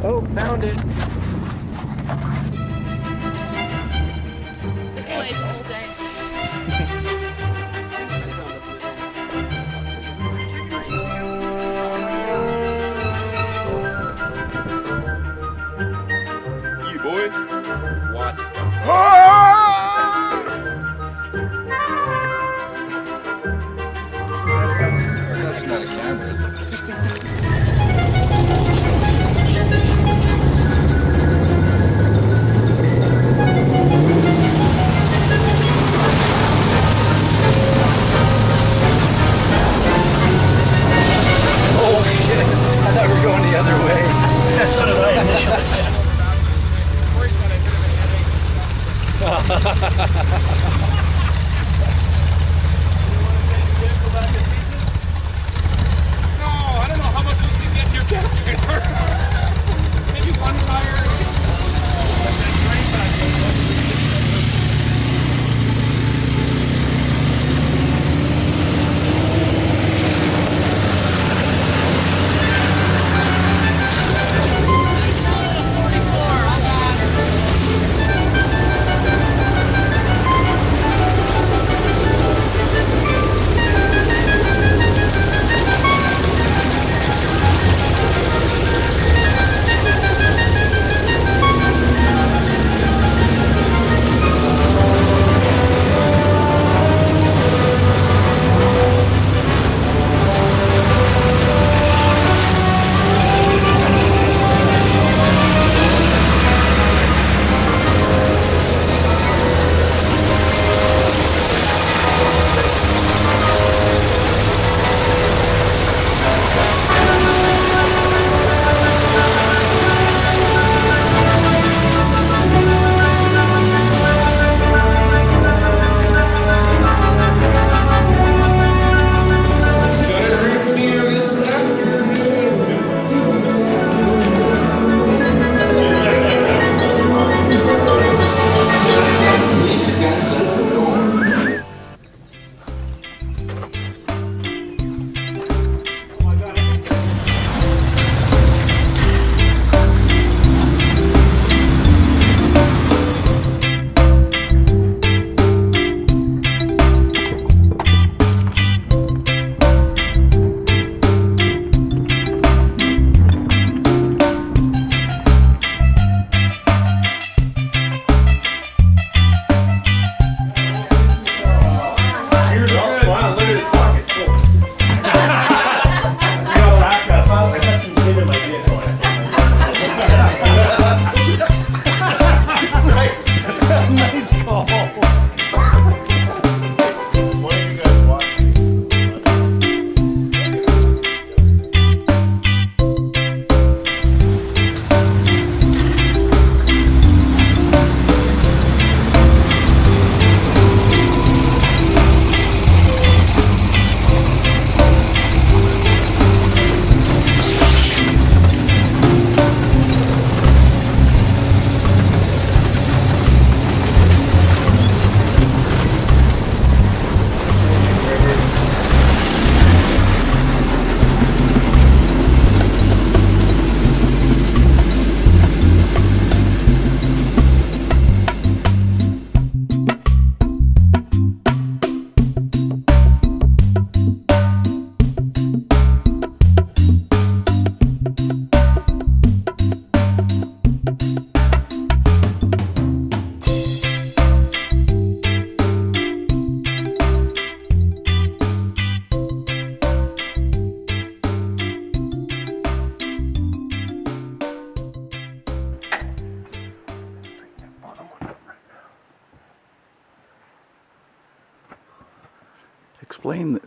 Oh, found it. The slaves all day. You boy. What? That's not a camera, is it?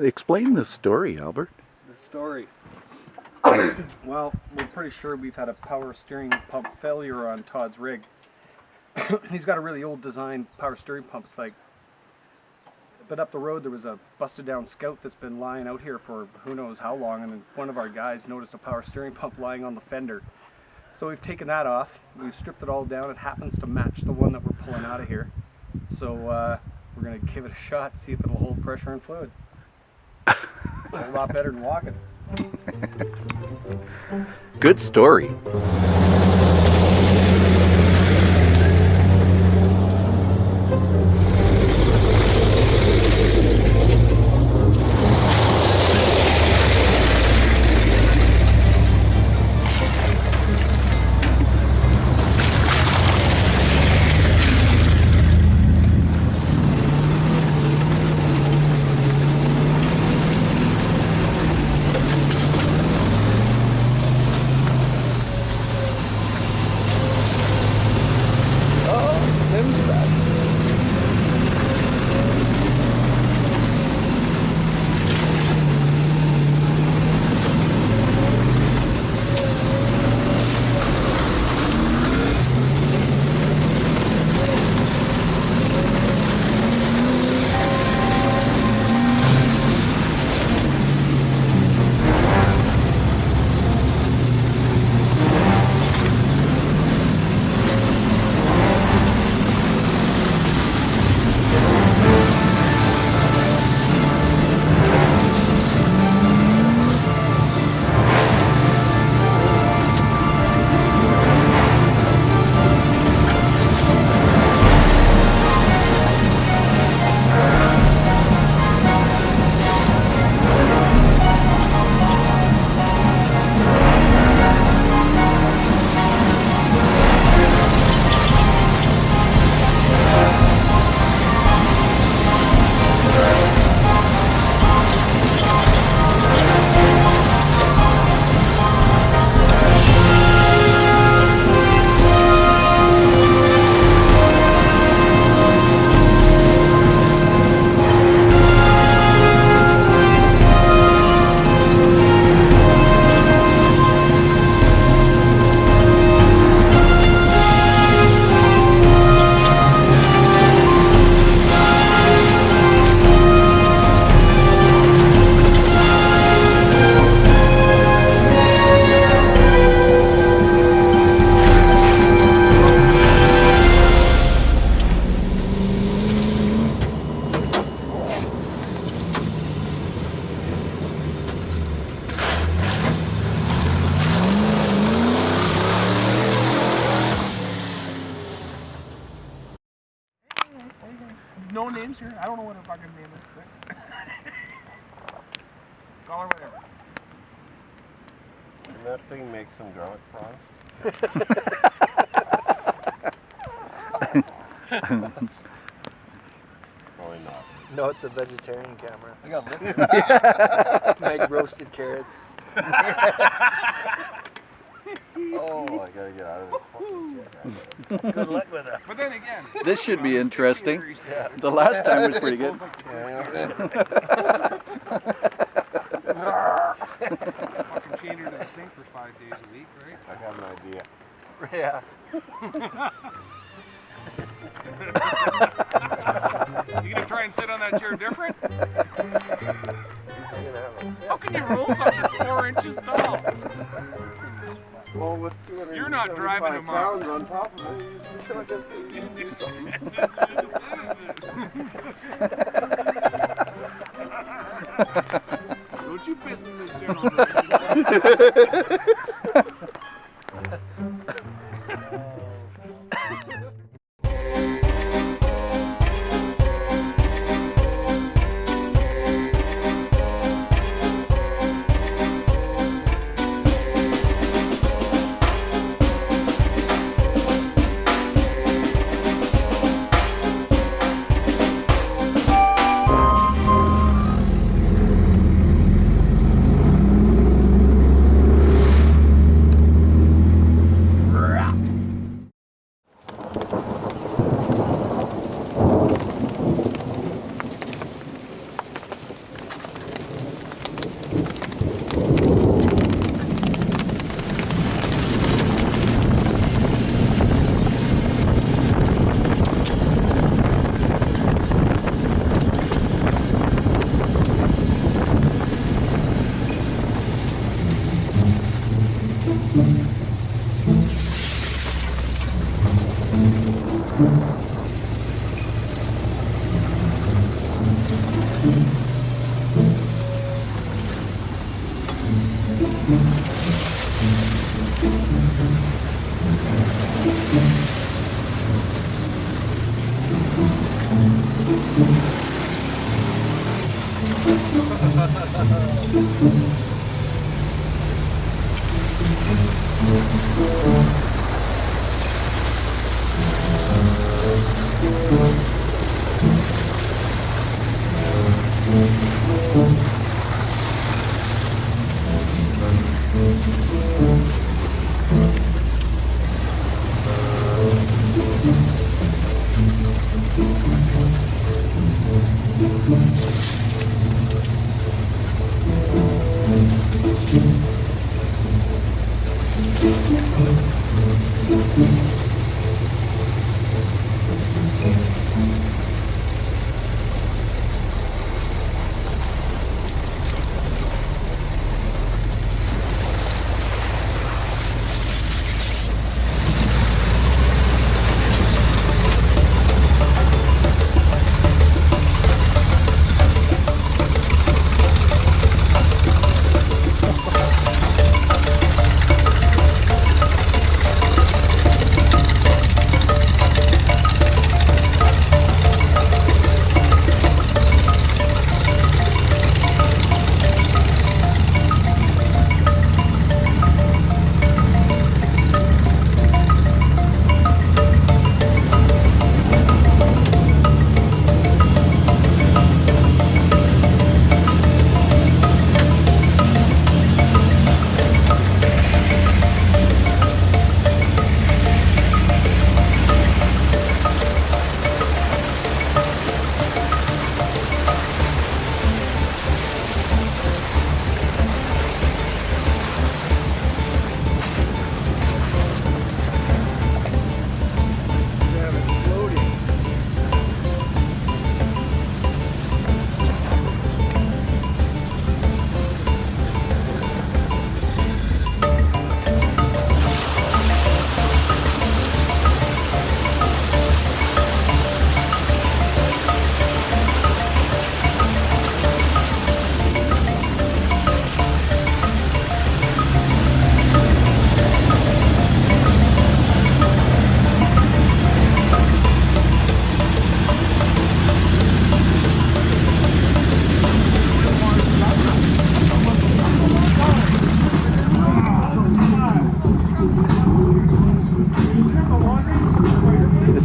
Explain this story, Albert. The story. Well, we're pretty sure we've had a power steering pump failure on Todd's rig. He's got a really old design power steering pump. It's like, but up the road there was a busted down Scout that's been lying out here for who knows how long, and then one of our guys noticed a power steering pump lying on the fender. So we've taken that off, we've stripped it all down. It happens to match the one that we're pulling out of here. So we're going to give it a shot, see if it'll hold pressure and fluid. It's a lot better than walking. Good story. no names here. I don't know what her fucking name is. Call her whatever. Can that thing make some garlic prawns? Probably not. No, it's a vegetarian camera. I got lit. Make roasted carrots. Oh, I gotta get out of this fucking chair. Good luck with that. But then again, This should be you know, interesting. safety Yeah. The last time was pretty good. fucking chain her to the sink for 5 days a week, right? I got an idea. Yeah. You gonna try and sit on that chair different? I'm gonna have a How can you roll something that's 4 inches tall? Well, with You're not driving 275 them up. pounds on top of it, you feel like you can do something. Don't you piss in this chair on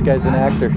guy's an actor.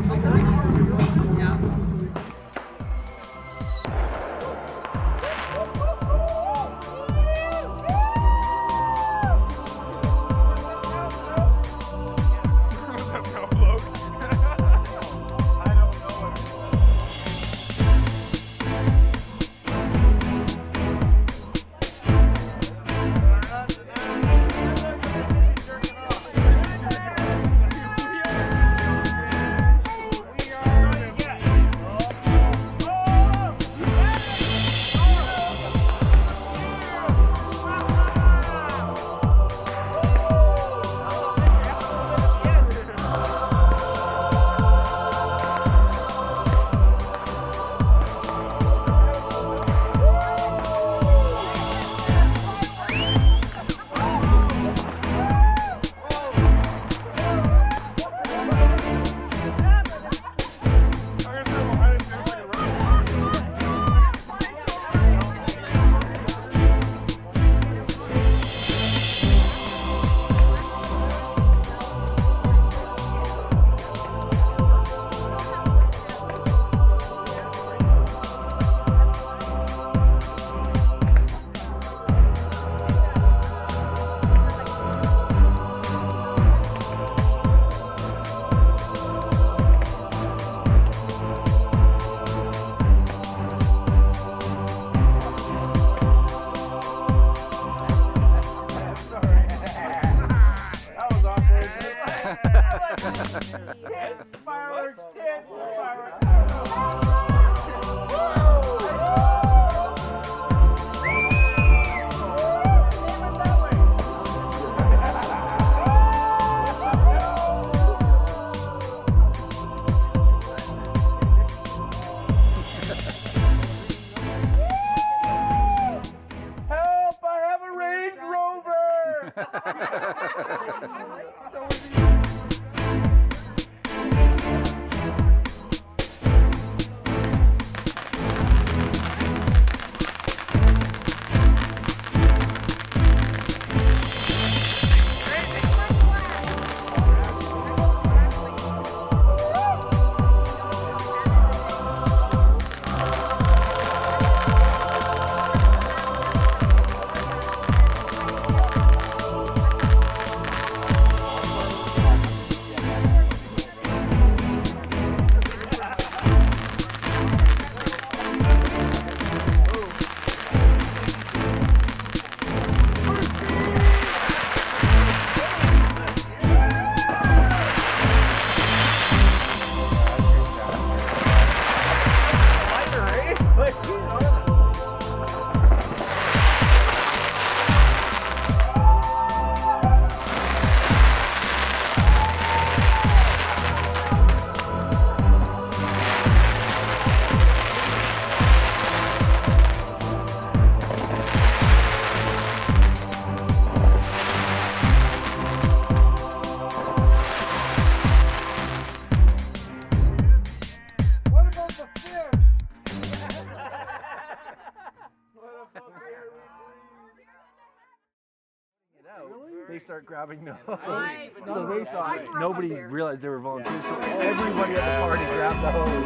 They start grabbing nose. So they thought nobody realized they were volunteers. So everybody at the party grabbed the hose.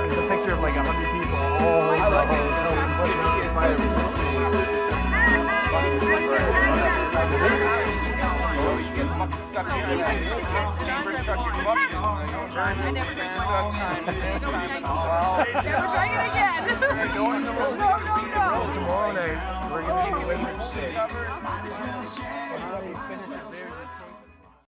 There's a picture of like 100 people all over the Tomorrow night, we're going to be finish it there.